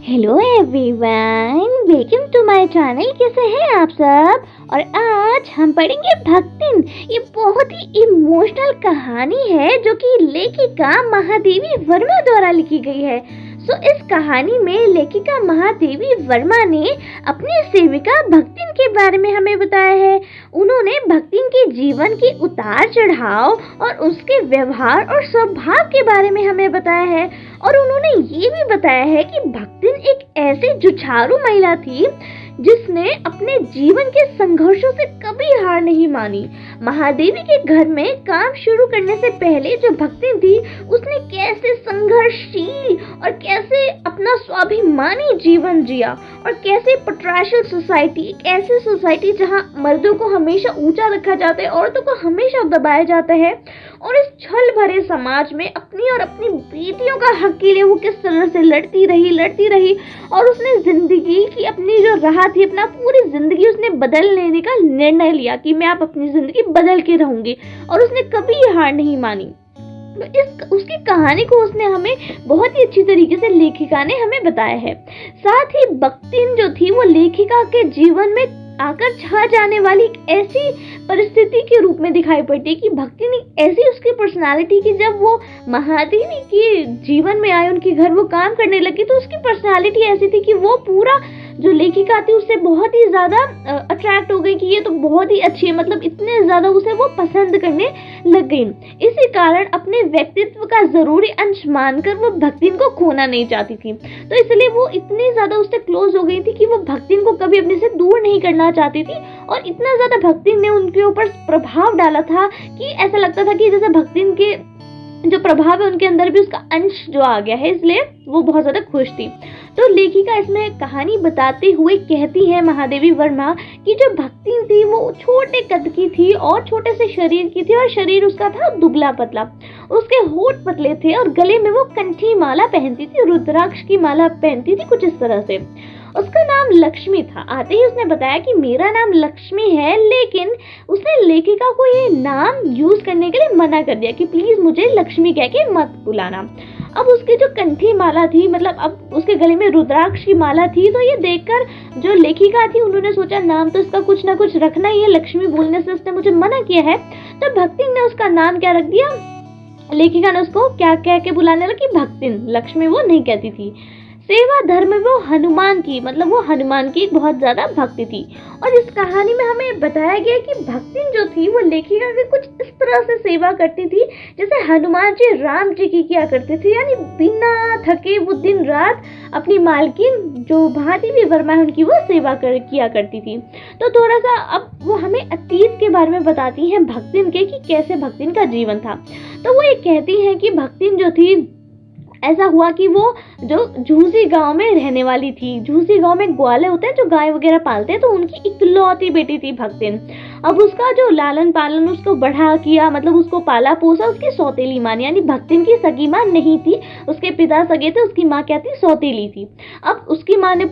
Hello everyone, welcome to my channel. कैसे हैं आप सब? और आज हम पढ़ेंगे भक्तिन। ये बहुत ही इमोशनल कहानी है जो कि लेखिका महादेवी वर्मा द्वारा लिखी गई है। इस कहानी में लेखिका महादेवी वर्मा ने अपनी सेविका भक्तिन के बारे में हमें बताया है। उन्होंने भक्तिन के जीवन के उतार चढ़ाव और उसके व्यवहार और स्वभाव के बारे में हमें बताया है। और उन्होंने ये भी बताया है कि भक्तिन एक ऐसी जुझारू महिला थी जिसने अपने जीवन के संघर्षों से कभी हार नहीं मानी। महादेवी के घर में काम शुरू करने से पहले जो भक्तिन थी, उसने कैसे संघर्षशील और कैसे अपना स्वाभिमानी जीवन जिया और कैसे पट्राशल सोसाइटी, एक ऐसी सोसाइटी जहां मर्दों को हमेशा ऊंचा रखा जाता है, औरतों को हमेशा दबाया जाता है, और इस छल भरे समाज में अपनी और अपनी बेटियों का हक के लिए वो किस तरह से लड़ती रही और उसने जिंदगी की अपनी जो राह थी, अपना पूरी जिंदगी उसने बदल लेने का निर्णय लिया कि मैं आप अपनी जिंदगी बदल के रहूंगी, और उसने कभी हार नहीं मानी। तो उसकी कहानी को उसने हमें बहुत ही अच्छी तरीके से लेखिका ने हमें बताया है। साथ ही भक्तिन जो थी वो लेखिका के जीवन में आकर छा जाने वाली एक ऐसी परिस्थिति के रूप में दिखाई पड़ती है कि भक्ति ने ऐसी उसकी पर्सनालिटी की, जब वो महादेवी के जीवन में आए, उनके घर वो काम करने लगी, तो उसकी पर्सनालिटी ऐसी थी कि वो पूरा जो लेखिका थी उससे बहुत ही ज्यादा अट्रैक्ट हो गई कि ये तो बहुत ही अच्छी है, मतलब इतने ज्यादा उसे वो पसंद करने लग गई। इसी कारण अपने व्यक्तित्व का जरूरी अंश मानकर वो भक्तिन को खोना नहीं चाहती थी, तो इसलिए वो इतनी ज्यादा उससे क्लोज हो गई थी कि वो भक्तिन को कभी अपने से दूर नहीं करना चाहती थी। और इतना ज्यादा भक्तिन ने उनके ऊपर प्रभाव डाला था कि ऐसा लगता था कि जैसे भक्तिन के जो प्रभाव है उनके अंदर भी उसका अंश जो आ गया है, इसलिए वो बहुत ज्यादा खुश थी। तो लेखिका इसमें कहानी बताते हुए कहती है महादेवी वर्मा कि जो भक्तिन थी वो छोटे कद की थी और छोटे से शरीर की थी, और शरीर उसका था दुबला पतला, उसके होठ पतले थे और गले में वो कंठी माला पहनती थी, रुद्राक्ष की माला पहनती थी, कुछ इस तरह से। उसका नाम लक्ष्मी था। आते ही उसने बताया कि मेरा नाम लक्ष्मी है, लेकिन उसने लेखिका को ये नाम यूज करने के लिए मना कर दिया कि प्लीज मुझे लक्ष्मी कह के मत बुलाना। अब उसकी जो कंठी माला थी, मतलब अब उसके गले में रुद्राक्ष की माला थी, तो ये देखकर जो लेखिका थी उन्होंने सोचा नाम तो इसका कुछ ना कुछ रखना ही है, लक्ष्मी बोलने से उसने मुझे मना किया है, तो भक्तिन ने उसका नाम क्या रख दिया, लेखिका ने उसको क्या कह के बुलाने लगी, भक्तिन। लक्ष्मी वो नहीं कहती थी। सेवा धर्म में वो हनुमान की, मतलब वो हनुमान की बहुत ज्यादा भक्ति थी। और इस कहानी में हमें बताया गया कि भक्तिन जो थी वो लेखिका की कुछ इस तरह से सेवा करती थी जैसे हनुमान जी राम जी की किया करते थे, यानी बिना थके वो दिन रात अपनी मालकिन जो महादेवी वर्मा है उनकी वो सेवा किया करती थी। तो थोड़ा सा अब वो हमें अतीत के बारे में बताती हैं भक्तिन के कि कैसे भक्तिन का जीवन था। तो वो ये कहती हैं कि भक्तिन जो थी, ऐसा हुआ कि वो जो झूसी गांव में रहने वाली थी, झूसी गांव में ग्वाले होते हैं जो गाय वगैरह पालते हैं, तो उनकी इकलौती बेटी थी भक्तिन। अब उसका जो लालन पालन उसको बढ़ा किया, मतलब उसको पाला पोसा उसकी सौतेली माँ, यानी भक्तिन की सगी माँ नहीं थी, उसके पिता सगे थे, उसकी माँ क्या थी, सौतेली थी। अब उसकी माँ ने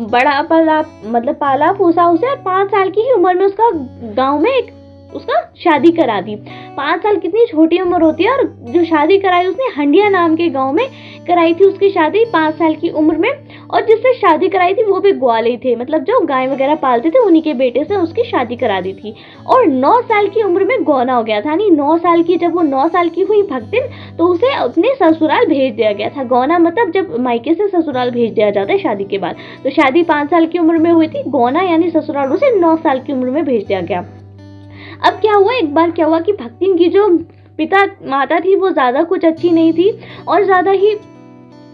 बड़ा पाला, मतलब पाला पोसा उसे, और 5 साल की ही उम्र में उसका गाँव में एक उसका शादी करा दी। 5 साल कितनी छोटी उम्र होती है, और जो शादी कराई उसने हंडिया नाम के गांव में कराई थी उसकी शादी 5 साल की उम्र में, और जिससे शादी कराई थी वो भी ग्वाले थे, मतलब जो गाय वगैरह पालते थे उन्हीं के बेटे से उसकी शादी करा दी थी। और 9 साल की उम्र में गौना हो गया था, यानी 9 साल की, जब वो 9 साल की हुई भक्तिन तो उसे अपने ससुराल भेज दिया गया था। गौना मतलब जब मायके से ससुराल भेज दिया जाता है शादी के बाद, तो शादी 5 साल की उम्र में हुई थी, गौना यानी ससुराल उसे 9 साल की उम्र में भेज दिया गया। अब क्या हुआ, एक बार क्या हुआ कि भक्तिन की जो पिता माता थी वो ज्यादा कुछ अच्छी नहीं थी और ज्यादा ही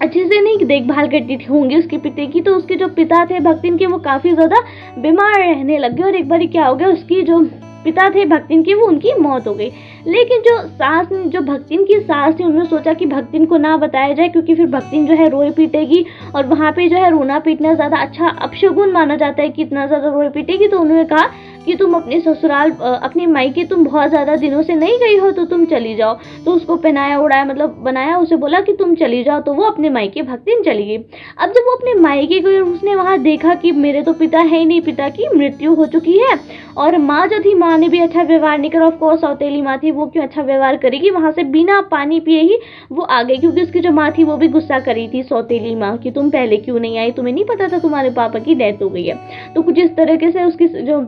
अच्छे से नहीं देखभाल करती थी होंगी उसके पिता की। तो उसके जो पिता थे भक्तिन के वो काफी ज्यादा बीमार रहने लग गए, और एक बार क्या हो गया, उसकी जो पिता थे भक्तिन के वो उनकी मौत हो गई। लेकिन जो भक्तिन की सास थी उन्होंने सोचा कि भक्तिन को ना बताया जाए, क्योंकि फिर भक्तिन जो है रोए पीटेगी, और वहां पे जो है रोना पीटना ज्यादा अच्छा अपशगुन माना जाता है कि इतना ज्यादा रोए पीटेगी। तो उन्होंने कहा कि तुम अपने ससुराल, अपनी मायके तुम बहुत ज्यादा दिनों से नहीं गई हो, तो तुम चली जाओ। तो उसको पहनाया उड़ाया, मतलब बनाया, उसे बोला कि तुम चली जाओ, तो वो अपने मायके भक्तिन चली गई। अब जब वो अपने मायके गई और उसने वहां देखा कि मेरे तो पिता है ही नहीं, पिता की मृत्यु हो चुकी है, और माँ जो थी, माँ ने भी अच्छा व्यवहार नहीं करा, ऑफ कोर्स सौतेली माँ थी वो क्यों अच्छा व्यवहार करेगी, वहाँ से बिना पानी पिए ही वो आ गई, क्योंकि उसकी जो माँ थी वो भी गुस्सा करी थी, सौतेली माँ, कि तुम पहले क्यों नहीं आई, तुम्हें नहीं पता था तुम्हारे पापा की डेथ हो गई है। तो कुछ इस तरीके से उसकी जो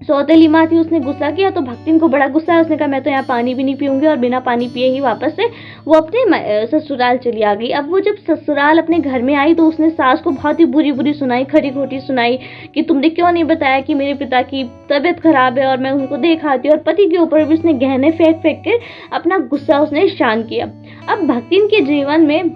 सौतेली माँ थी उसने गुस्सा किया, तो भक्तिन को बड़ा गुस्सा है, उसने कहा मैं तो यहाँ पानी भी नहीं पीऊंगी, और बिना पानी पिए ही वापस से वो अपने ससुराल चली आ गई। अब वो जब ससुराल अपने घर में आई तो उसने सास को बहुत ही बुरी बुरी सुनाई, खरी खोटी सुनाई, कि तुमने क्यों नहीं बताया कि मेरे पिता की तबीयत खराब है और मैं उनको देख आती हूँ। और पति के ऊपर भी उसने गहने फेंक फेंक कर अपना गुस्सा उसने शांत किया। अब भक्तिन के जीवन में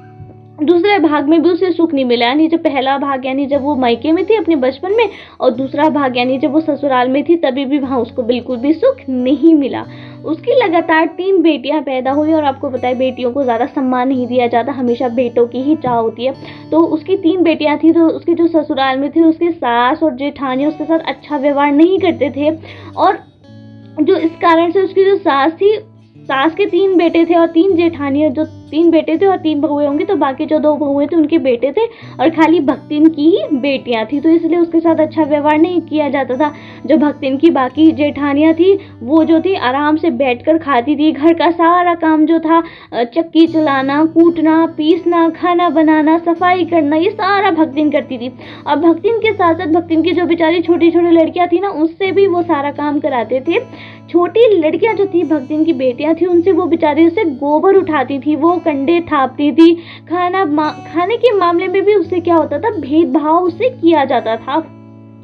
दूसरे भाग में भी उसे सुख नहीं मिला, यानी जब पहला भाग यानी जब वो मायके में थी अपने बचपन में, और दूसरा भाग यानी जब वो ससुराल में थी, तभी भी वहाँ उसको बिल्कुल भी सुख नहीं मिला। उसकी लगातार 3 बेटियां पैदा हुई, और आपको पता है बेटियों को ज़्यादा सम्मान नहीं दिया जाता, हमेशा बेटों की ही चाह होती है। तो उसकी 3 बेटियां थी, तो उसके जो ससुराल में थी उसकी सास और जेठानी उसके साथ अच्छा व्यवहार नहीं करते थे, और जो इस कारण से उसकी जो सास थी, सास के 3 बेटे थे और 3 जेठानियां, जो 3 बेटे थे और 3 बहुएं होंगी, तो बाकी जो 2 बहुएं थे उनके बेटे थे, और खाली भक्तिन की ही बेटियां थी, तो इसलिए उसके साथ अच्छा व्यवहार नहीं किया जाता था। जो भक्तिन की बाकी जेठानियां थी वो जो थी आराम से बैठकर खाती थी, घर का सारा काम जो था, चक्की चलाना, कूटना, पीसना, खाना बनाना, सफाई करना, ये सारा भक्तिन करती थी। और भक्तिन के साथ साथ भक्तिन की जो बेचारी छोटी छोटी लड़कियां थी ना, उससे भी वो सारा काम कराते थे। छोटी लड़कियां जो थी भक्तिन की बेटियां थी, उनसे वो बेचारी उससे गोबर उठाती थी, वो कंडे थापती थी, खाने के मामले में भी उससे क्या होता था, भेदभाव उससे किया जाता था,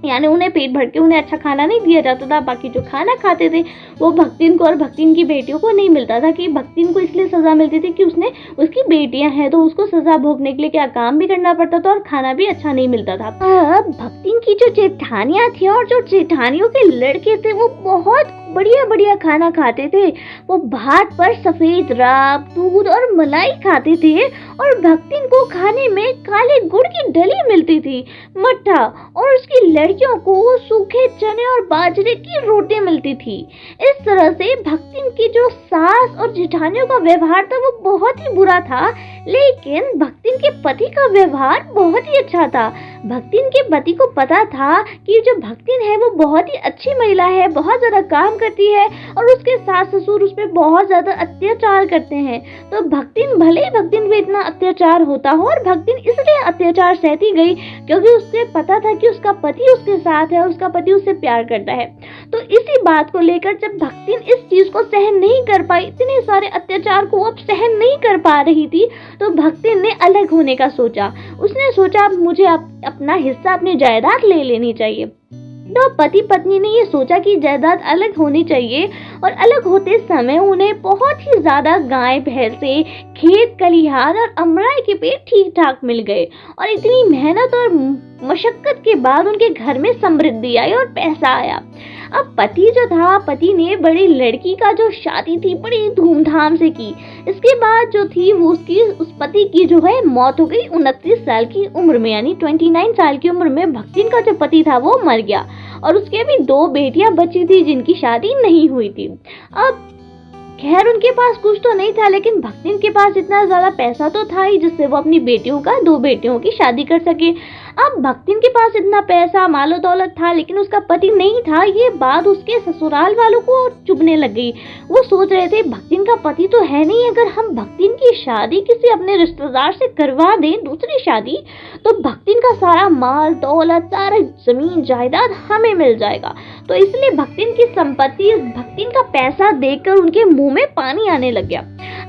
यानी उन्हें पेट भर के उन्हें अच्छा खाना नहीं दिया जाता था, बाकी जो खाना खाते थे वो भक्तिन को और भक्तिन की बेटियों को नहीं मिलता था। कि भक्तिन को इसलिए सजा मिलती थी कि उसने उसकी बेटियां हैं, तो उसको सजा भोगने के लिए क्या काम भी करना पड़ता था और खाना भी अच्छा नहीं मिलता था। अब भक्तिन की जो जेठानियां थी और जो जेठानियों के लड़के थे वो बहुत बढ़िया बढ़िया खाना खाते थे। वो भात पर सफेद राब, दूध और मलाई खाते थे, और भक्तिन को खाने में काले गुड़ की डली मिलती थी, मट्ठा, और उसकी लड़कियों को सूखे चने और बाजरे की रोटी मिलती थी। इस तरह से भक्तिन की जो सास और जेठानियों का व्यवहार था वो बहुत ही बुरा था, लेकिन भक्तिन के पति का व्यवहार बहुत ही अच्छा था। भक्तिन के पति को पता था कि जो भक्तिन है वो बहुत ही अच्छी महिला है, बहुत ज्यादा काम करती है, और उसके सास ससुर उस पर बहुत ज्यादा अत्याचार करते हैं। तो भक्तिन, भले ही भक्तिन पे इतना अत्याचार होता हो, और भक्तिन इसलिए अत्याचार सहती गई क्योंकि उससे पता था कि उसका पति उसके साथ है, उसका पति उससे प्यार करता है। तो इसी बात को लेकर जब भक्तिन इस चीज को सहन नहीं कर पाई, इतने सारे अत्याचार को अब सहन नहीं कर पा रही थी, तो भक्तिन ने अलग होने का सोचा। उसने सोचा मुझे अपना हिस्सा, अपनी जायदाद ले लेनी चाहिए। तो पति पत्नी ने ये सोचा कि जायदाद अलग होनी चाहिए, और अलग होते समय उन्हें बहुत ही ज्यादा गाय भैंसे, खेत खलिहान और अमराई के पेड़ ठीक ठाक मिल गए, और इतनी मेहनत और मशक्कत के बाद उनके घर में समृद्धि आई और पैसा आया। अब पति जो था, पति ने बड़ी लड़की का जो शादी थी बड़ी धूमधाम से की। इसके बाद जो थी वो उस पति की जो है मौत हो गई 29 साल की उम्र में, यानी 29 साल की उम्र में भक्तिन का जो पति था वो मर गया, और उसके भी 2 बेटियां बची थी जिनकी शादी नहीं हुई थी। अब खैर उनके पास कुछ तो नहीं था, लेकिन भक्तिन के पास इतना ज्यादा पैसा तो था ही जिससे वो अपनी बेटियों का 2 बेटियों की शादी कर सके। अब भक्तिन के पास इतना पैसा, मालो दौलत था, लेकिन उसका पति नहीं था। ये बात उसके ससुराल वालों को चुभने लग गई। वो सोच रहे थे भक्तिन का पति तो है नहीं, अगर हम भक्तिन की शादी किसी अपने रिश्तेदार से करवा दें, दूसरी शादी, तो भक्तिन का सारा माल दौलत, सारा जमीन जायदाद हमें मिल जाएगा। तो इसलिए भक्तिन की संपत्ति, भक्तिन का पैसा देखकर उनके मुंह में पानी आने लग गया।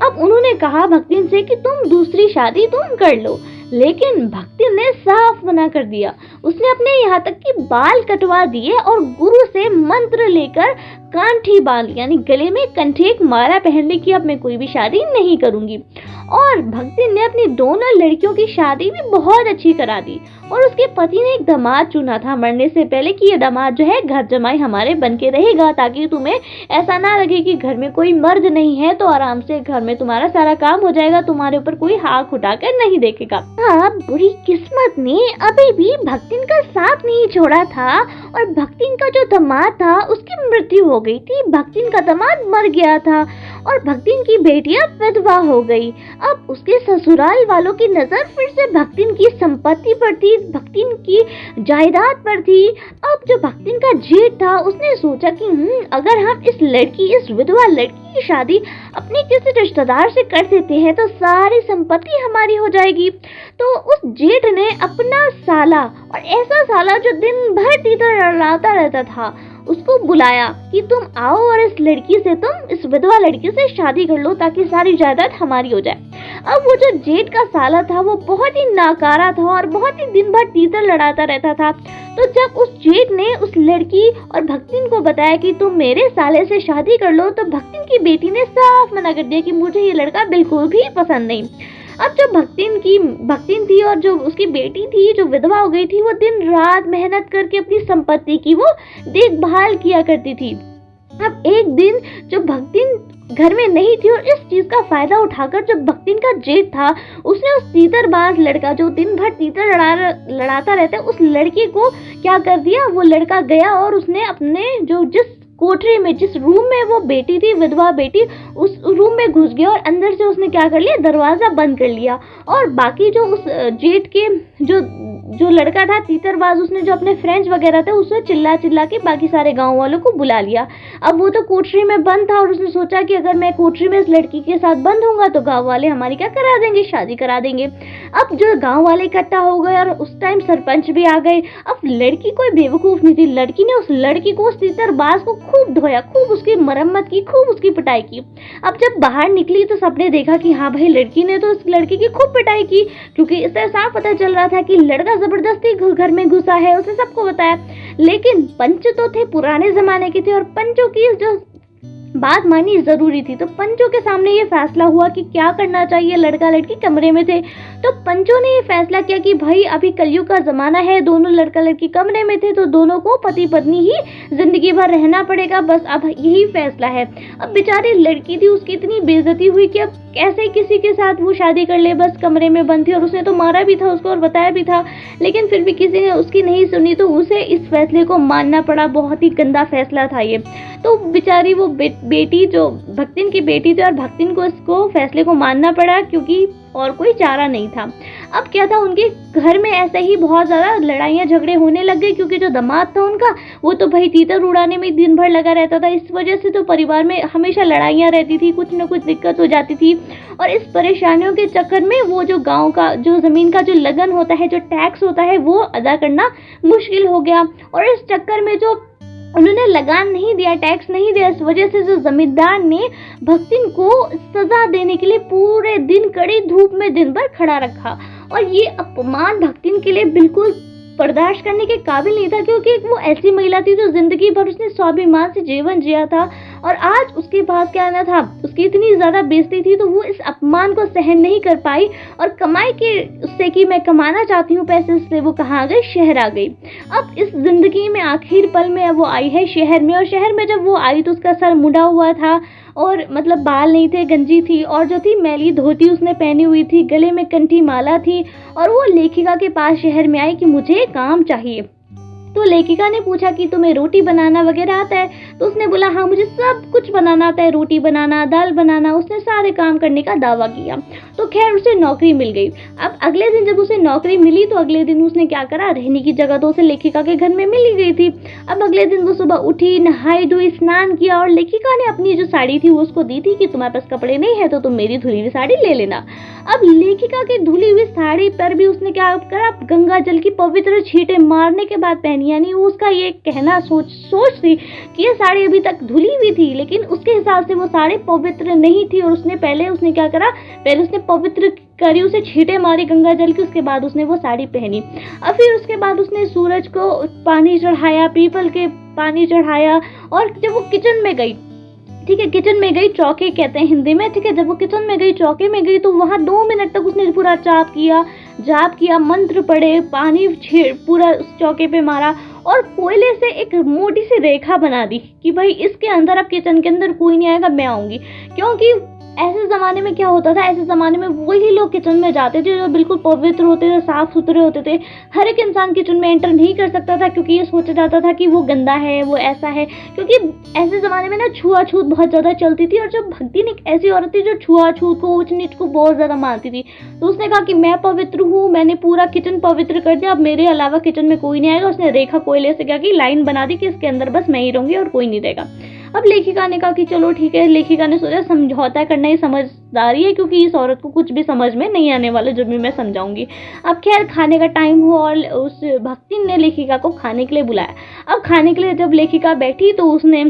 अब उन्होंने कहा भक्तिन से कि तुम दूसरी शादी तुम कर लो, लेकिन भक्तिन ने साफ मना कर दिया। उसने अपने यहाँ तक कि बाल कटवा दिए और गुरु से मंत्र लेकर कांठी बांध, यानी गले में कंठे एक माला पहन ली कि अब मैं कोई भी शादी नहीं करूंगी। और भक्तिन ने अपनी दोनों लड़कियों की शादी भी बहुत अच्छी करा दी, और उसके पति ने एक दामाद चुना था मरने से पहले कि ये दामाद जो है घर जमाई हमारे बन के रहेगा, ताकि तुम्हें ऐसा ना लगे कि घर में कोई मर्द नहीं है, तो आराम से घर में तुम्हारा सारा काम हो जाएगा, तुम्हारे ऊपर कोई हाथ उठाकर नहीं देखेगा। अब बुरी किस्मत ने अभी भी भक्तिन का साथ नहीं छोड़ा था, और भक्तिन का जो दामाद था उसकी मृत्यु हो गई थी। भक्तिन का दामाद मर गया था और भक्तिन की बेटियां विधवा हो गई। अब उसके ससुराल वालों की नजर फिर से भक्तिन की संपत्ति पर थी, भक्तिन की जायदाद पर थी। अब जो भक्तिन का जेठ था उसने सोचा कि अगर हम इस विधवा लड़की की शादी अपने किसी रिश्तेदार से कर देते हैं तो सारी संपत्ति हमारी हो जाएगी। तो उस जेठ ने अपना साला, और ऐसा साला जो दिन भर तीतर लड़ाता रहता था, उसको बुलाया कि तुम आओ और इस विधवा लड़की से शादी कर लो ताकि सारी जायदाद हमारी हो जाए। अब वो जो जेठ का साला था वो बहुत ही नाकारा था और बहुत ही दिन भर तीतर लड़ाता रहता था। तो जब उस जेठ ने उस लड़की और भक्तिन को बताया कि तुम मेरे साले से शादी कर लो, तो भक्तिन की बेटी ने साफ मना कर दिया कि मुझे ये लड़का बिल्कुल भी पसंद नहीं। अब जो भक्तिन थी और जो उसकी बेटी थी जो विधवा हो गई थी, वो दिन रात मेहनत करके अपनी संपत्ति की वो देखभाल किया करती थी। अब एक दिन जो भक्तिन घर में नहीं थी और इस चीज का फायदा उठाकर जो भक्तिन का जेठ था, उसने उस तीतरबाज लड़का जो दिन भर तीतर लड़ाता रहता है, उस लड़के को क्या कर दिया, वो लड़का गया और उसने अपने जिस रूम में वो बेटी थी, विधवा बेटी, उस रूम में घुस गया और अंदर से उसने क्या कर लिया, दरवाजा बंद कर लिया। और बाकी जो उस जेठ के जो लड़का था तीतरबाज, उसने जो अपने फ्रेंड्स वगैरह थे उसने चिल्ला चिल्ला के बाकी सारे गांव वालों को बुला लिया। अब वो तो कोठरी में बंद था और उसने सोचा कि अगर मैं कोठरी में इस लड़की के साथ बंद होऊंगा तो गांव वाले हमारी क्या करा देंगे, शादी करा देंगे। अब जो गांव वाले इकट्ठा हो गए और उस टाइम सरपंच भी आ गए। अब लड़की कोई बेवकूफ नहीं थी, लड़की ने उस लड़की को, उस तीतरबाज को खूब धोया, खूब उसकी मरम्मत की, खूब उसकी पिटाई की। अब जब बाहर निकली तो सबने देखा कि हाँ भाई, लड़की ने तो उस लड़की की खूब पिटाई की, क्योंकि इससे साफ पता चल रहा था कि लड़का जबरदस्ती घर में घुसा है। उसने सबको बताया, लेकिन पंच तो थे पुराने जमाने के थे और पंचों की जो बात माननी जरूरी थी। तो पंचों के सामने ये फैसला हुआ कि क्या करना चाहिए। लड़का लड़की कमरे में थे, तो पंचों ने ये फैसला किया कि भाई अभी कलयुग का जमाना है, दोनों लड़का लड़की कमरे में थे तो दोनों को पति पत्नी ही जिंदगी भर रहना पड़ेगा, बस अब यही फैसला है। अब बेचारी लड़की थी, उसकी इतनी बेइज्जती हुई कि अब कैसे किसी के साथ वो शादी कर ले, बस कमरे में बंद थी और उसने तो मारा भी था उसको और बताया भी था, लेकिन फिर भी किसी ने उसकी नहीं सुनी, तो उसे इस फैसले को मानना पड़ा। बहुत ही गंदा फैसला था ये। तो बेचारी वो बेटी जो भक्तिन की बेटी थी और भक्तिन को इसको फैसले को मानना पड़ा, क्योंकि और कोई चारा नहीं था। अब क्या था, उनके घर में ऐसे ही बहुत ज्यादा लड़ाइयाँ झगड़े होने लग गए, क्योंकि जो दामाद था उनका, वो तो भाई तीतर उड़ाने में दिन भर लगा रहता था। इस वजह से तो परिवार में हमेशा लड़ाइयाँ रहती थी, कुछ न कुछ दिक्कत हो जाती थी। और इस परेशानियों के चक्कर में वो जो गाँव का जो जमीन का जो लगन होता है, जो टैक्स होता है, वो अदा करना मुश्किल हो गया। और इस चक्कर में जो उन्होंने लगान नहीं दिया, टैक्स नहीं दिया, इस वजह से जो जमींदार ने भक्तिन को सजा देने के लिए पूरे दिन कड़ी धूप में दिन भर खड़ा रखा। और ये अपमान भक्तिन के लिए बिल्कुल बर्दाश्त करने के काबिल नहीं था, क्योंकि वो ऐसी महिला थी जो जिंदगी भर उसने स्वाभिमान से जीवन जिया था और आज उसके पास क्या ना था, उसकी इतनी ज्यादा बेइज्जती थी, तो वो इस अपमान को सहन नहीं कर पाई और कमाई के उससे कि मैं कमाना चाहती हूँ पैसे, से वो कहाँ आ गई, शहर आ गई। अब इस जिंदगी में आखिर पल में वो आई है शहर में, और शहर में जब वो आई तो उसका सर मुड़ा हुआ था और मतलब बाल नहीं थे, गंजी थी और जो थी मैली धोती उसने पहनी हुई थी, गले में कंठी माला थी। और वो लेखिका के पास शहर में आई कि मुझे काम चाहिए। तो लेखिका ने पूछा कि तुम्हें रोटी बनाना वगैरह आता है? तो उसने बोला हाँ मुझे सब कुछ बनाना आता है, रोटी बनाना, दाल बनाना। उसने सारे काम करने का दावा किया। तो खैर उसे नौकरी मिल गई। अब अगले दिन जब उसे नौकरी मिली तो अगले दिन उसने क्या करा, रहने की जगह तो उसे लेखिका के घर में मिल ही गई थी। अब अगले दिन वो सुबह उठी, नहाई धोई, स्नान किया और लेखिका ने अपनी जो साड़ी थी वो उसको दी थी कि तुम्हारे पास कपड़े नहीं है तो तुम मेरी धुली हुई साड़ी ले लेना। अब लेखिका की धुली हुई साड़ी पर भी उसने क्या करा, गंगा जल की पवित्र छींटे मारने के बाद पहनी। यानी उसका ये कहना सोच थी कि ये साड़ी अभी तक धुली हुई थी, लेकिन उसके हिसाब से वो साड़ी पवित्र नहीं थी और उसने क्या करा, पहले उसने पवित्र करी, उसे छींटे मारी गंगा जल की, उसके बाद उसने वो साड़ी पहनी। अब फिर उसके बाद उसने सूरज को पानी चढ़ाया, पीपल के पानी चढ़ाया और जब वो किचन में गई, ठीक है, किचन में गई, चौके कहते हैं हिंदी में, ठीक है, जब वो किचन में गई, चौके में गई तो वहां 2 मिनट तक उसने पूरा जाप किया, मंत्र पढ़े, पानी पूरा उस चौके पे मारा और कोयले से एक मोटी सी रेखा बना दी कि भाई इसके अंदर, अब किचन के अंदर कोई नहीं आएगा, मैं आऊंगी। क्योंकि ऐसे ज़माने में क्या होता था, ऐसे ज़माने में वही लोग किचन में जाते थे जो बिल्कुल पवित्र होते थे, साफ़ सुथरे होते थे। हर एक इंसान किचन में एंटर नहीं कर सकता था क्योंकि ये सोचा जाता था कि वो गंदा है, वो ऐसा है, क्योंकि ऐसे ज़माने में ना छुआछूत बहुत ज़्यादा चलती थी। और जब भक्तिन एक ऐसी औरत थी जो छुआछूत को, ऊंच नीच को बहुत ज़्यादा मानती थी, तो उसने कहा कि मैं पवित्र हूँ, मैंने पूरा किचन पवित्र कर दिया, अब मेरे अलावा किचन में कोई नहीं आएगा। उसने रेखा कोयले से क्या की, लाइन बना दी कि इसके अंदर बस मैं ही रहूँगी और कोई नहीं रहेगा। अब लेखिका ने कहा कि चलो ठीक है। लेखिका ने सोचा समझौता करना ही समझदारी है, क्योंकि इस औरत को कुछ भी समझ में नहीं आने वाला जो भी मैं समझाऊंगी। अब खैर खाने का टाइम हुआ और उस भक्तिन ने लेखिका को खाने के लिए बुलाया। अब खाने के लिए जब लेखिका बैठी तो उसने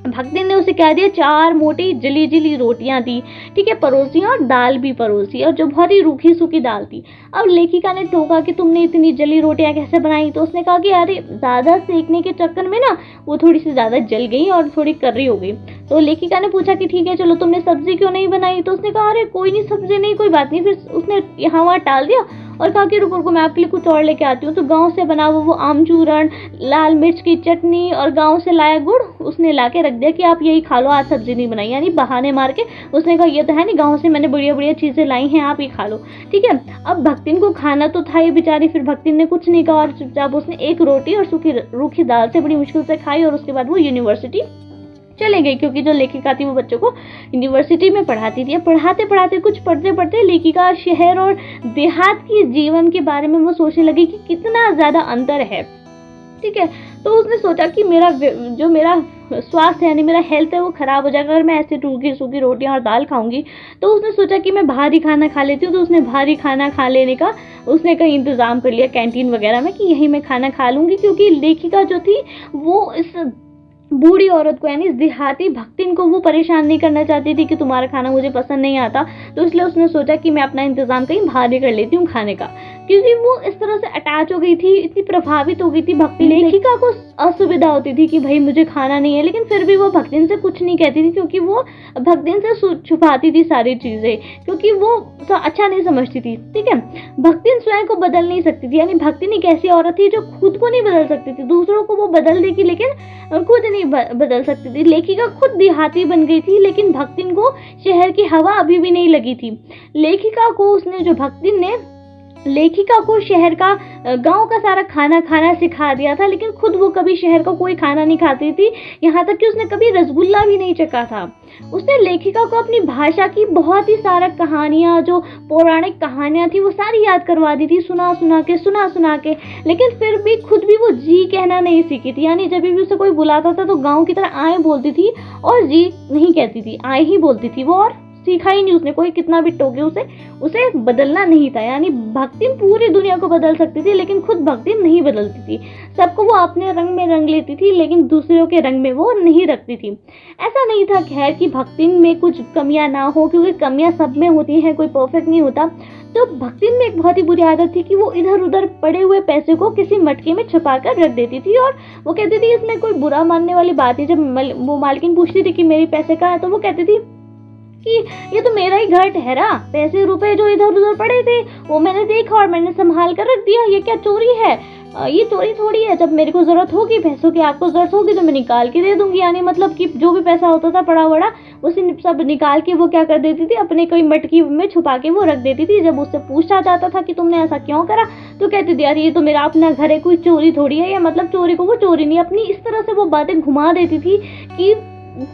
भक्तिन ने उसे कह दिया 4 मोटी जली जली रोटियां दी, ठीक है, परोसी और दाल भी परोसी, और जो बहुत ही रूखी सूखी दाल थी। अब लेखिका ने टोका कि तुमने इतनी जली रोटियां कैसे बनाई, तो उसने कहा कि अरे ज़्यादा सेकने के चक्कर में ना वो थोड़ी सी ज़्यादा जल गई और थोड़ी कर्री हो गई। तो लेखिका ने पूछा कि ठीक है चलो तुमने सब्जी क्यों नहीं बनाई, तो उसने कहा अरे कोई नहीं, सब्जी नहीं, कोई बात नहीं। फिर उसने यहाँ वहाँ टाल दिया और कहा कि रुको रुको मैं आपके लिए कुछ और लेके आती हूँ। तो गांव से बना वो आमचूरण, लाल मिर्च की चटनी और गांव से लाया गुड़ उसने ला के रख दिया कि आप यही खा लो, आज सब्जी नहीं बनाई। यानी बहाने मार के उसने कहा ये तो है नहीं, गांव से मैंने बढ़िया बढ़िया चीज़ें लाई हैं, आप ये खा लो, ठीक है। अब भक्तिन को खाना तो था ही बेचारी, फिर भक्तिन ने कुछ नहीं कहा और चुपचाप उसने एक रोटी और सूखी रूखी दाल से बड़ी मुश्किल से खाई और उसके बाद वो यूनिवर्सिटी चले गई, क्योंकि जो लेखिका थी वो बच्चों को यूनिवर्सिटी में पढ़ाती थी। पढ़ाते पढ़ाते कुछ पढ़ते पढ़ते लेखिका शहर और देहात के जीवन के बारे में वो सोचने लगी कि कितना ज़्यादा अंतर है, ठीक है। तो उसने सोचा कि मेरा स्वास्थ्य यानी मेरा हेल्थ है वो ख़राब हो जाएगा अगर मैं ऐसे रूखी सूखी रोटियां और दाल खाऊंगी। तो उसने सोचा कि मैं भारी खाना खा लेती हूँ। तो उसने भारी खाना खा लेने का उसने कहीं इंतज़ाम कर लिया कैंटीन वगैरह में कि यहीं मैं खाना खा लूँगी, क्योंकि लेखिका जो थी वो इस बूढ़ी औरत को यानी इस देहाती भक्तिन को वो परेशान नहीं करना चाहती थी कि तुम्हारा खाना मुझे पसंद नहीं आता। तो इसलिए उसने सोचा कि मैं अपना इंतज़ाम कहीं भारी कर लेती हूँ खाने का, क्योंकि वो इस तरह से अटैच हो गई थी, इतनी प्रभावित हो गई थी भक्ति। लेखिका को असुविधा होती थी कि भाई मुझे खाना नहीं है, लेकिन फिर भी वो भक्तिन से कुछ नहीं कहती थी, क्योंकि वो भक्तिन से छुपाती थी सारी चीज़ें, क्योंकि वो अच्छा नहीं समझती थी, ठीक है। भक्तिन स्वयं को बदल नहीं सकती थी, यानी भक्तिन एक ऐसी औरत थी जो खुद को नहीं बदल सकती थी, दूसरों को वो बदल देगी लेकिन खुद नहीं बदल सकती थी। लेखिका खुद देहाती बन गई थी, लेकिन भक्तिन को शहर की हवा अभी भी नहीं लगी थी। भक्तिन ने लेखिका को शहर का गांव का सारा खाना खाना सिखा दिया था, लेकिन खुद वो कभी शहर का कोई खाना नहीं खाती थी, यहाँ तक कि उसने कभी रसगुल्ला भी नहीं चखा था। उसने लेखिका को अपनी भाषा की बहुत ही सारा कहानियाँ, जो पौराणिक कहानियाँ थी, वो सारी याद करवा दी थी सुना सुना के, लेकिन फिर भी खुद भी वो जी कहना नहीं सीखी थी। यानी जब भी उसे कोई बुलाता था तो गाँव की तरह आए बोलती थी और जी नहीं कहती थी, आए ही बोलती थी वो, और सीखा ही नहीं उसने, कोई कितना भी टोके उसे बदलना नहीं था। यानी भक्ति पूरी दुनिया को बदल सकती थी, लेकिन खुद भक्ति नहीं बदलती थी। सबको वो अपने रंग में रंग लेती थी, लेकिन दूसरों के रंग में वो नहीं रखती थी। ऐसा नहीं था खैर कि भक्ति में कुछ कमियां ना हो, क्योंकि कमियां सब में होती हैं, कोई परफेक्ट नहीं होता। तो भक्ति में एक बहुत ही बुरी आदत थी कि वो इधर उधर पड़े हुए पैसे को किसी मटके में छुपा कर रख देती थी, और वो कहती थी इसमें कोई बुरा मानने वाली बात नहीं। जब वो मालकिन पूछती थी कि मेरे पैसे कहाँ है, तो वो कहती थी कि ये तो मेरा ही घर ठहरा, पैसे रुपए जो इधर उधर पड़े थे वो मैंने देखा और मैंने संभाल कर रख दिया, ये क्या चोरी है? ये चोरी थोड़ी है। जब मेरे को जरूरत होगी पैसों की, आपको जरूरत होगी तो मैं निकाल के दे दूंगी। यानी मतलब कि जो भी पैसा होता था पड़ा वड़ा उसे सब निकाल के वो क्या कर देती थी, अपने कोई मटकी में छुपा के वो रख देती थी। जब उससे पूछा जाता था कि तुमने ऐसा क्यों करा, तो कहती थी यार ये तो मेरा अपना घर है, कोई चोरी थोड़ी है, या मतलब चोरी को वो चोरी नहीं, अपनी इस तरह से वो बातें घुमा देती थी कि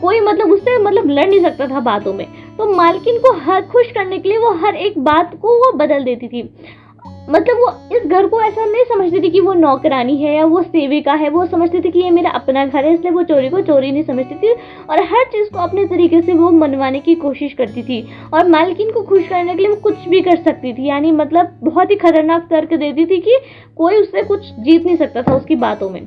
कोई उससे लड़ नहीं सकता था बातों में। तो मालकिन को हर खुश करने के लिए वो हर एक बात को वो बदल देती थी। वो इस घर को ऐसा नहीं समझती थी कि वो नौकरानी है या वो सेविका है, वो समझती थी कि ये मेरा अपना घर है, इसलिए वो चोरी को चोरी नहीं समझती थी और हर चीज़ को अपने तरीके से वो मनवाने की कोशिश करती थी। और मालकिन को खुश करने के लिए वो कुछ भी कर सकती थी, यानी बहुत ही खतरनाक तर्क देती थी कि कोई उससे कुछ जीत नहीं सकता था उसकी बातों में।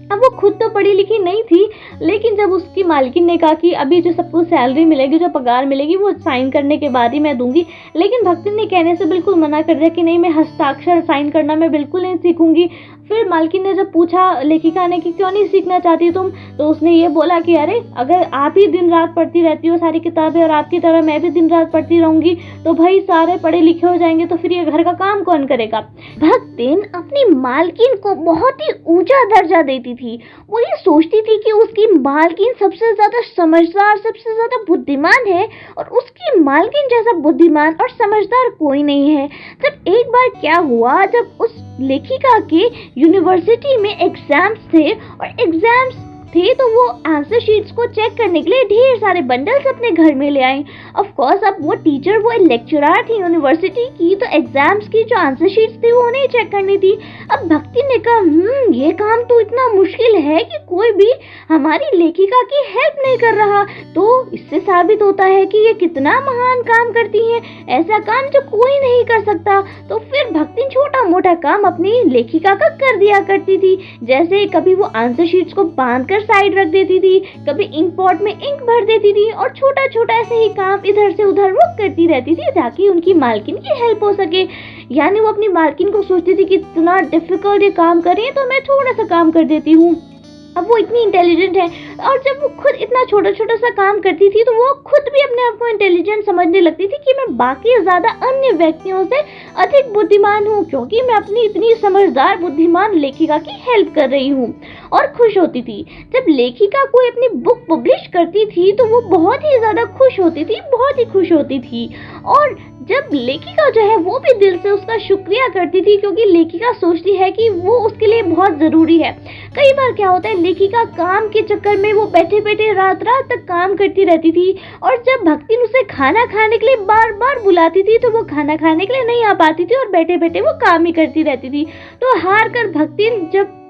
अब वो खुद तो पढ़ी लिखी नहीं थी, लेकिन जब उसकी मालकिन ने कहा कि अभी जो सबको सैलरी मिलेगी, जो पगार मिलेगी वो साइन करने के बाद ही मैं दूंगी, लेकिन भक्ति ने कहने से बिल्कुल मना कर दिया कि नहीं, मैं हस्ताक्षर साइन करना मैं बिल्कुल नहीं सीखूंगी। फिर मालकिन ने जब पूछा लेखिका ने कि क्यों नहीं सीखना चाहती तुम, तो उसने ये बोला कि अरे अगर आप ही दिन रात पढ़ती रहती हो सारी किताबें और आपकी तरह मैं भी दिन रात पढ़ती रहूंगी तो भाई सारे पढ़े लिखे हो जाएंगे, तो फिर ये घर का काम कौन करेगा। भक्तिन अपनी मालकिन को बहुत ही ऊंचा दर्जा देती थी। वो ये सोचती थी कि उसकी मालकिन सबसे ज़्यादा समझदार, सबसे ज़्यादा बुद्धिमान है और उसकी मालकिन जैसा बुद्धिमान और समझदार कोई नहीं है। जब एक बार क्या हुआ, जब उस लेखिका के यूनिवर्सिटी में एग्जाम्स थे और एग्जाम्स थे तो वो आंसर शीट्स को चेक करने के लिए ढेर सारे बंडल्स अपने घर में ले आई। ऑफ कोर्स अब वो टीचर, वो लेक्चरर थी यूनिवर्सिटी की, तो एग्जाम्स की जो आंसर शीट्स थी वो उन्हें चेक करनी थी। अब भक्ति ने कहा ये काम तो इतना मुश्किल है कि कोई भी हमारी लेखिका की हेल्प नहीं कर रहा, तो इससे साबित होता है कि ये कितना महान काम करती है, ऐसा काम जो कोई नहीं कर सकता। तो फिर भक्ति छोटा मोटा काम अपनी लेखिका का कर दिया करती थी, जैसे कभी वो आंसर शीट्स को बांध कर साइड रख देती थी, कभी इंक पॉट में इंक भर देती थी और छोटा छोटा ऐसे ही काम इधर से उधर वो करती रहती थी ताकि उनकी मालकिन की हेल्प हो सके। यानी वो अपनी मालकिन को सोचती थी कि इतना डिफिकल्ट ये काम करें तो मैं थोड़ा सा काम कर देती हूँ। अब वो इतनी इंटेलिजेंट है और जब वो खुद इतना छोटा छोटा सा काम करती थी तो वो खुद भी अपने आप को इंटेलिजेंट समझने लगती थी कि मैं बाकी ज़्यादा अन्य व्यक्तियों से अधिक बुद्धिमान हूँ, क्योंकि मैं अपनी इतनी समझदार बुद्धिमान लेखिका की हेल्प कर रही हूँ। और खुश होती थी जब लेखिका कोई अपनी बुक पब्लिश करती थी तो वो बहुत ही ज़्यादा खुश होती थी, बहुत ही खुश होती थी। और जब लेखिका जो है वो भी दिल से उसका शुक्रिया करती थी, क्योंकि लेखिका सोचती है कि वो उसके लिए बहुत ज़रूरी है। कई बार क्या होता है, लेखिका काम के चक्कर में वो बैठे बैठे रात रात तक काम करती रहती थी और जब भक्ति उसे खाना खाने के लिए बार बार बुलाती थी तो वो खाना खाने के लिए नहीं आ पाती थी और बैठे बैठे वो काम ही करती रहती थी। तो हार कर भक्ति जब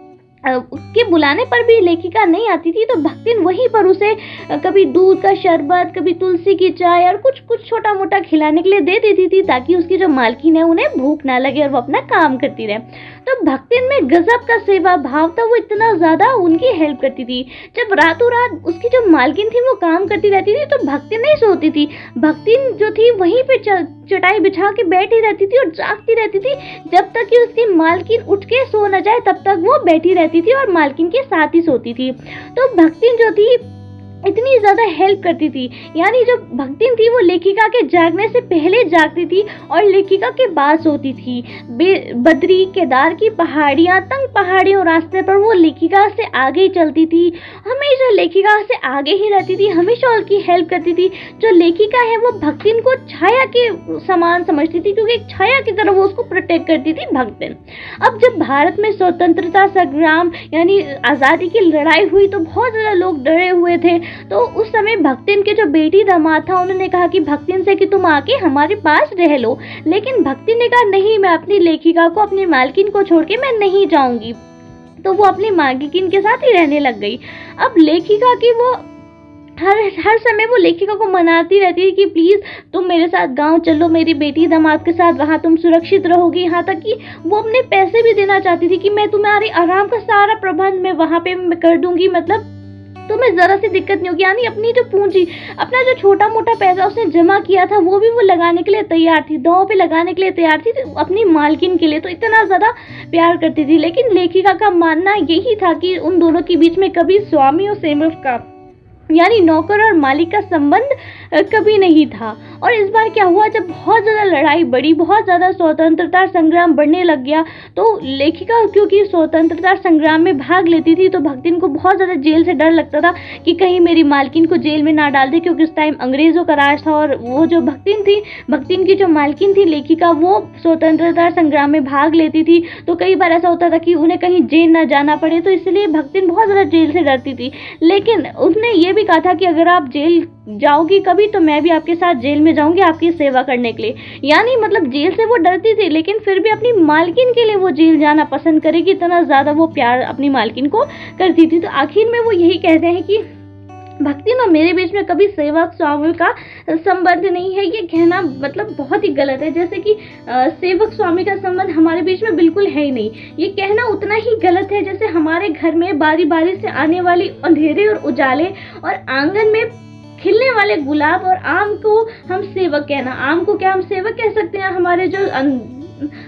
के बुलाने पर भी लेखिका नहीं आती थी तो भक्तिन वहीं पर उसे कभी दूध का शरबत, कभी तुलसी की चाय और कुछ कुछ छोटा मोटा खिलाने के लिए दे देती थी ताकि उसकी जो मालकिन है उन्हें भूख ना लगे और वो अपना काम करती रहे। तो भक्तिन में गजब का सेवा भाव था, वो इतना ज़्यादा उनकी हेल्प करती थी। जब रातों रात उसकी जो मालकिन थी वो काम करती रहती थी तो भक्तिन नहीं सोती थी। भक्तिन जो थी वहीं पे चटाई बिछा के बैठी रहती थी और जागती रहती थी जब तक कि उसकी मालकिन उठ के सो न जाए, तब तक वो बैठी रहती थी और मालकिन के साथ ही सोती थी। तो भक्तिन जो थी इतनी ज़्यादा हेल्प करती थी, यानी जो भक्तिन थी वो लेखिका के जागने से पहले जागती थी और लेखिका के बाद सोती थी। बद्री केदार की पहाड़ियाँ, तंग पहाड़ियों रास्ते पर वो लेखिका से आगे ही चलती थी, हमेशा लेखिका से आगे ही रहती थी, हमेशा उनकी हेल्प करती थी। जो लेखिका है वो भक्तिन को छाया के समान समझती थी, क्योंकि एक छाया की तरह वो उसको प्रोटेक्ट करती थी भक्तिन। अब जब भारत में स्वतंत्रता संग्राम यानी आज़ादी की लड़ाई हुई तो बहुत ज़्यादा लोग डरे हुए थे। तो उस समय भक्तिन के जो बेटी दामाद था उन्होंने कहा कि भक्तिन से कि तुम आके हमारे पास रह लो, लेकिन भक्तिन ने कहा नहीं, मैं अपनी लेखिका को, अपनी मालकिन को छोड़ के मैं नहीं जाऊंगी। तो वो अपनी मालकिन के साथ ही रहने लग गई। अब लेखिका की वो हर समय वो लेखिका को मनाती रहती है कि प्लीज़ तुम मेरे साथ गांव चलो, मेरी बेटी दामाद के साथ, वहाँ तुम सुरक्षित रहोगी। यहाँ तक कि वो अपने पैसे भी देना चाहती थी कि मैं तुम्हारे आराम का सारा प्रबंध मैं वहाँ पे मैं कर दूंगी, मतलब तुम्हें ज़रा सी दिक्कत नहीं होगी। यानी अपनी जो पूंजी, अपना जो छोटा मोटा पैसा उसने जमा किया था वो भी वो लगाने के लिए तैयार थी, दांव पे लगाने के लिए तैयार थी अपनी मालकिन के लिए। तो इतना ज़्यादा प्यार करती थी। लेकिन लेखिका का मानना यही था कि उन दोनों के बीच में कभी स्वामी और सेवक का यानी नौकर और मालिक का संबंध कभी नहीं था। और इस बार क्या हुआ, जब बहुत ज़्यादा लड़ाई बढ़ी, बहुत ज़्यादा स्वतंत्रता संग्राम बढ़ने लग गया, तो लेखिका क्योंकि स्वतंत्रता संग्राम में भाग लेती थी तो भक्तिन को बहुत ज़्यादा जेल से डर लगता था कि कहीं मेरी मालकिन को जेल में ना डाल दे, क्योंकि उस टाइम अंग्रेज़ों का राज था। और वो जो भक्तिन थी, भक्तिन की जो मालकिन थी लेखिका, वो स्वतंत्रता संग्राम में भाग लेती थी। तो कई बार ऐसा होता था कि उन्हें कहीं जेल ना जाना पड़े, तो इसलिए भक्तिन बहुत ज़्यादा जेल से डरती थी। लेकिन उसने ये भी कहा था कि अगर आप जेल जाओगी कभी तो मैं भी आपके साथ जेल में जाऊंगी आपकी सेवा करने के लिए। यानी मतलब जेल से वो डरती थी लेकिन फिर भी अपनी मालकिन के लिए वो जेल जाना पसंद करेगी, इतना ज़्यादा वो प्यार अपनी मालकिन को करती थी। तो आखिर में वो यही कहते हैं कि भक्तिन और मेरे बीच में कभी सेवक स्वामी का संबंध नहीं है। ये कहना मतलब बहुत ही गलत है, जैसे कि सेवक स्वामी का संबंध हमारे बीच में बिल्कुल है ही नहीं। ये कहना उतना ही गलत है जैसे हमारे घर में बारी बारी से आने वाली अंधेरे और उजाले और आंगन में खिलने वाले गुलाब और आम को हम सेवक कहना। आम को क्या हम सेवक कह सकते हैं? हमारे जो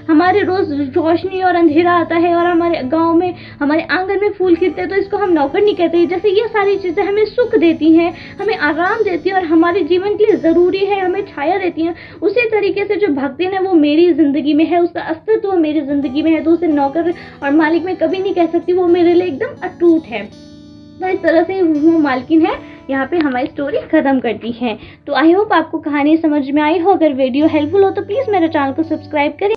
हमारे रोज़ रोशनी और अंधेरा आता है और हमारे गांव में हमारे आंगन में फूल खिलते हैं, तो इसको हम नौकर नहीं कहते। जैसे ये सारी चीज़ें हमें सुख देती हैं, हमें आराम देती हैं और हमारे जीवन के लिए ज़रूरी है, हमें छाया देती हैं, उसी तरीके से जो भक्तिन है वो मेरी ज़िंदगी में है, उसका अस्तित्व मेरी ज़िंदगी में है, तो उसे नौकर और मालिक में कभी नहीं कह सकती, वो मेरे लिए एकदम अटूट है। तो इस तरह से वो मालकिन है यहाँ पे हमारी स्टोरी खत्म करती है। तो आई होप आपको कहानी समझ में आई हो। अगर वीडियो हेल्पफुल हो तो प्लीज़ मेरे चैनल को सब्सक्राइब करें।